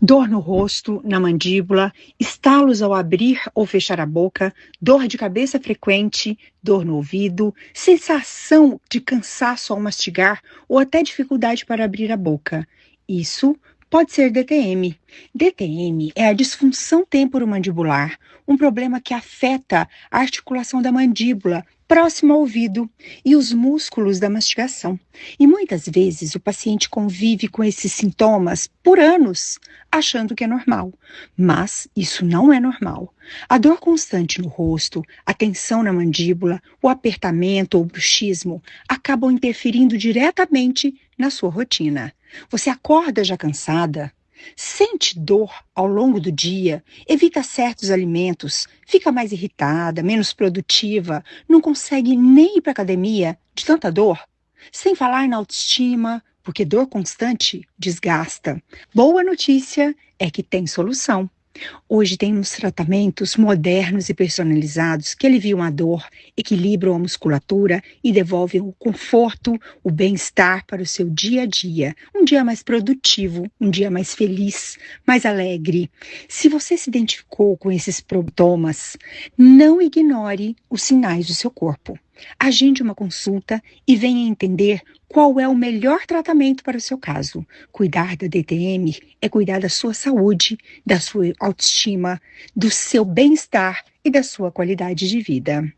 Dor no rosto, na mandíbula, estalos ao abrir ou fechar a boca, dor de cabeça frequente, dor no ouvido, sensação de cansaço ao mastigar ou até dificuldade para abrir a boca. Isso pode ser DTM. DTM é a disfunção temporomandibular, um problema que afeta a articulação da mandíbula, próxima ao ouvido, e os músculos da mastigação. E muitas vezes o paciente convive com esses sintomas por anos, achando que é normal. Mas isso não é normal. A dor constante no rosto, a tensão na mandíbula, o apertamento ou bruxismo acabam interferindo diretamente na sua rotina. Você acorda já cansada? Sente dor ao longo do dia, evita certos alimentos, fica mais irritada, menos produtiva, não consegue nem ir para a academia de tanta dor? Sem falar na autoestima, porque dor constante desgasta. Boa notícia é que tem solução. Hoje temos tratamentos modernos e personalizados que aliviam a dor, equilibram a musculatura e devolvem o conforto, o bem-estar para o seu dia a dia. Um dia mais produtivo, um dia mais feliz, mais alegre. Se você se identificou com esses sintomas, não ignore os sinais do seu corpo. Agende uma consulta e venha entender qual é o melhor tratamento para o seu caso. Cuidar da DTM é cuidar da sua saúde, da sua autoestima, do seu bem-estar e da sua qualidade de vida.